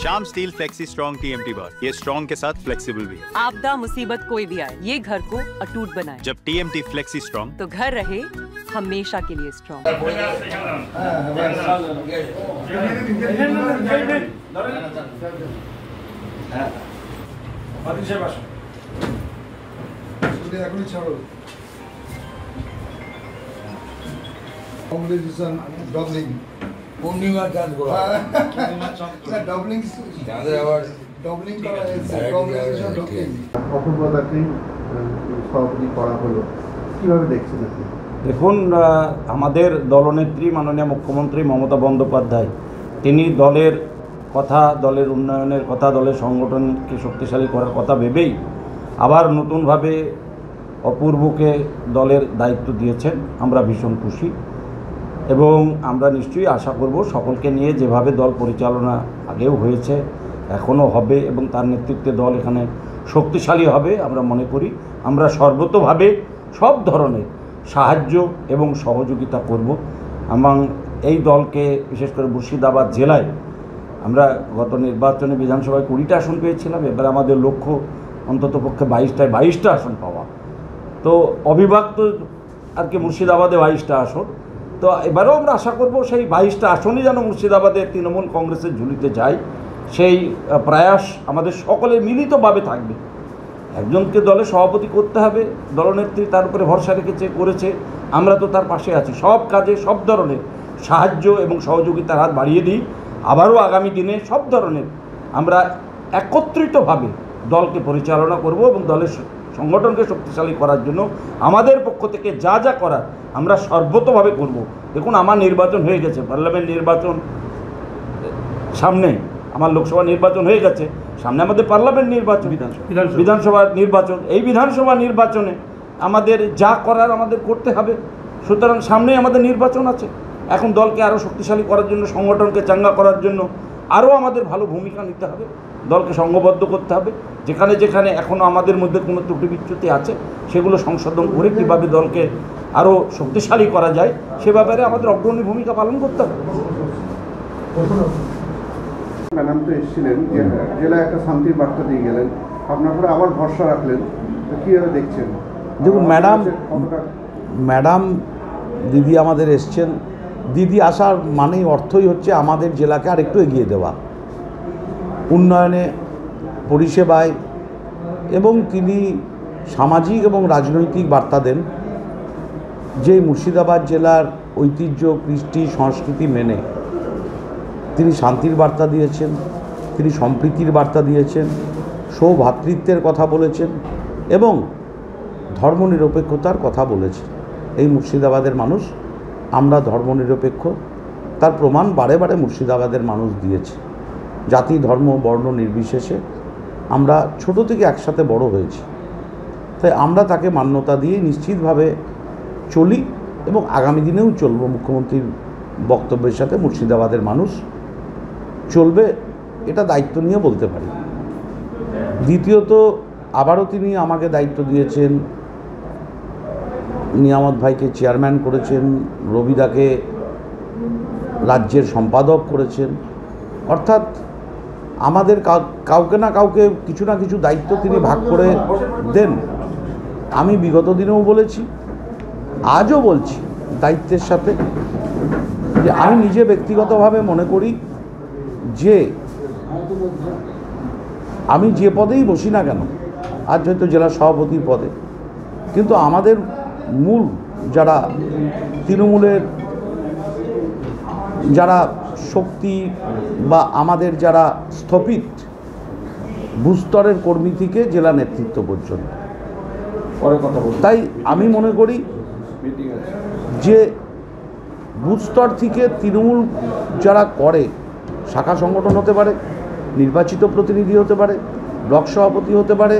Shyam steel flexi strong TMT बार, ये strong के साथ फ्लेक्सिबल भी है। आपदा मुसीबत कोई भी आए, ये घर को अटूट बनाए। जब टीएमटी फ्लेक्सी स्ट्रॉन्ग, तो घर रहे हमेशा के लिए स्ट्रॉन्ग। Congratulations, doubling. পূর্ণিমা চাঁদ গোড়া Doubling. চাঁদের আবার Doubling করা হয়েছে। Congratulations, doubling. অপূর্বতাকে সভাপতি করা হলো, কিভাবে দেখছেন আপনি? দেখুন, আমাদের দলনেত্রী মাননীয় মুখ্যমন্ত্রী মমতা বন্দ্যোপাধ্যায় তিনি দলের কথা, দলের উন্নয়নের কথা, দলের সংগঠনকে শক্তিশালী করার কথা ভেবেই আবার নতুনভাবে অপূর্বকে দলের দায়িত্ব দিয়েছেন। আমরা ভীষণ খুশি এবং আমরা নিশ্চয়ই আশা করব সকলকে নিয়ে যেভাবে দল পরিচালনা আগেও হয়েছে, এখনও হবে এবং তার নেতৃত্বে দল এখানে শক্তিশালী হবে আমরা মনে করি। আমরা সর্বতোভাবে সব ধরনের সাহায্য এবং সহযোগিতা করব এবং এই দলকে বিশেষ করে মুর্শিদাবাদ জেলায় আমরা গত নির্বাচনে বিধানসভায় 20টা আসন পেয়েছিলাম, এবার আমাদের লক্ষ্য অন্ততপক্ষে 22টা আসন পাওয়া। তো অবিভক্ত আর কি মুর্শিদাবাদে 22টা আসন, তো এবারেও আমরা আশা করব সেই 22টা আসনই যেন মুর্শিদাবাদের তৃণমূল কংগ্রেসের ঝুলিতে যায়, সেই প্রয়াস আমাদের সকলের মিলিতভাবে থাকবে। একজনকে দলে সভাপতি করতে হবে, দলনেত্রী তার উপরে ভরসা রেখেছে, করেছে, আমরা তো তার পাশে আছি। সব কাজে সব ধরনের সাহায্য এবং সহযোগিতার হাত বাড়িয়ে দিই। আবারও আগামী দিনে সব ধরনের আমরা একত্রিতভাবে দলকে পরিচালনা করব এবং দলের সংগঠনকে শক্তিশালী করার জন্য আমাদের পক্ষ থেকে যা যা করার আমরা সর্বতোভাবে করব। দেখুন, আমার নির্বাচন হয়ে গেছে, পার্লামেন্ট নির্বাচন সামনে, আমার লোকসভা নির্বাচন হয়ে গেছে, সামনে আমাদের পার্লামেন্ট নির্বাচন, বিধানসভা নির্বাচন। এই বিধানসভা নির্বাচনে আমাদের যা করার আমাদের করতে হবে। সুতরাং সামনেই আমাদের নির্বাচন আছে। এখন দলকে আরও শক্তিশালী করার জন্য, সংগঠনকে চাঙ্গা করার জন্য আরও আমাদের ভালো ভূমিকা নিতে হবে, দলকে সংঘবদ্ধ করতে হবে। যেখানে যেখানে এখনও আমাদের মধ্যে কোনো ত্রুটি বিচ্যুতি আছে সেগুলো সংশোধন করে কীভাবে দলকে আরও শক্তিশালী করা যায় সে ব্যাপারে আমাদের অগ্রণী ভূমিকা পালন করতে হবে। ম্যাডাম তো এসেছিলেন, জেলায় একটা শান্তির বার্তা দিয়ে গেলেন, আপনার পরে আবার ভরসা রাখলেন, তো কীভাবে দেখছেন? দেখুন, ম্যাডাম দিদি আমাদের এসছেন। দিদি আসার মানেই অর্থই হচ্ছে আমাদের জেলাকে আর একটু এগিয়ে দেওয়া, উন্নয়নে, পরিষেবায়, এবং তিনি সামাজিক এবং রাজনৈতিক বার্তা দেন যে মুর্শিদাবাদ জেলার ঐতিহ্য, কৃষ্টি, সংস্কৃতি মেনে তিনি শান্তির বার্তা দিয়েছেন, তিনি সম্প্রীতির বার্তা দিয়েছেন, সৌভ্রাতৃত্বের কথা বলেছেন এবং ধর্মনিরপেক্ষতার কথা বলেছেন। এই মুর্শিদাবাদের মানুষ, আমরা ধর্মনিরপেক্ষ, তার প্রমাণ বারে বারে মুর্শিদাবাদের মানুষ দিয়েছে। জাতি, ধর্ম, বর্ণ নির্বিশেষে আমরা ছোট থেকে একসাথে বড় হয়েছি, তাই আমরা তাকে মান্যতা দিয়ে নিশ্চিতভাবে চলি এবং আগামী দিনেও চলব। মুখ্যমন্ত্রীর বক্তব্যের সাথে মুর্শিদাবাদের মানুষ চলবে, এটা দায়িত্ব নিয়ে বলতে পারি। দ্বিতীয়ত, আবারও তিনি আমাকে দায়িত্ব দিয়েছেন, নিয়ামত ভাইকে চেয়ারম্যান করেছেন, রবিদাকে রাজ্যের সম্পাদক করেছেন। অর্থাৎ আমাদের কাউকে না কাউকে কিছু না কিছু দায়িত্ব তিনি ভাগ করে দেন। আমি বিগত দিনেও বলেছি, আজও বলছি দায়িত্বের সাথে, যে আমি নিজে ব্যক্তিগতভাবে মনে করি যে আমি যে পদেই বসি না কেন, আজ হয়তো জেলা সভাপতির পদে, কিন্তু আমাদের মূল যারা তৃণমূলের যারা শক্তি বা আমাদের যারা স্থপিত ভূস্তরের কর্মী থেকে জেলা নেতৃত্ব পর্যন্ত, তাই আমি মনে করি যে বুথস্তর থেকে তৃণমূল যারা করে, শাখা সংগঠন হতে পারে, নির্বাচিত প্রতিনিধি হতে পারে, ব্লক সভাপতি হতে পারে,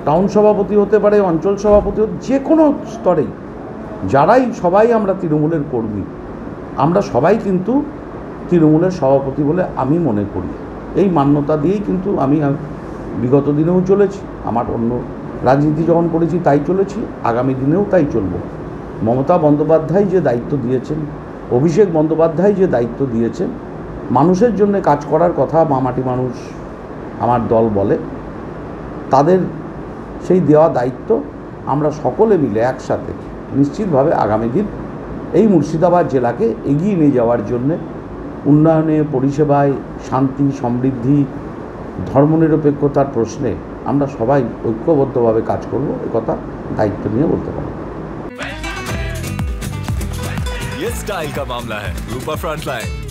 টাউন সভাপতি হতে পারে, অঞ্চল সভাপতি, যে কোনো স্তরেই যারাই, সবাই আমরা তৃণমূলের কর্মী, আমরা সবাই কিন্তু তৃণমূলের সভাপতি বলে আমি মনে করি। এই মান্যতা দিয়েই কিন্তু আমি বিগত দিনেও চলেছি, আমার অন্য রাজনীতি যখন করেছি তাই চলেছি, আগামী দিনেও তাই চলব। মমতা বন্দ্যোপাধ্যায় যে দায়িত্ব দিয়েছেন, অভিষেক বন্দ্যোপাধ্যায় যে দায়িত্ব দিয়েছেন, মানুষের জন্য কাজ করার কথা মামাটি মানুষ আমার দল বলে। তাদের সেই দেওয়া দায়িত্ব আমরা সকলে মিলে একসাথে নিশ্চিতভাবে আগামী দিন এই মুর্শিদাবাদ জেলাকে এগিয়ে নিয়ে যাওয়ার জন্যে উন্নয়নে, পরিষেবায়, শান্তি, সমৃদ্ধি, ধর্মনিরপেক্ষতার প্রশ্নে আমরা সবাই ঐক্যবদ্ধভাবে কাজ করব, একথা দায়িত্ব নিয়ে বলতে পারি। ये स्टाइल का मामला है, रूपा फ्रंटलाइन।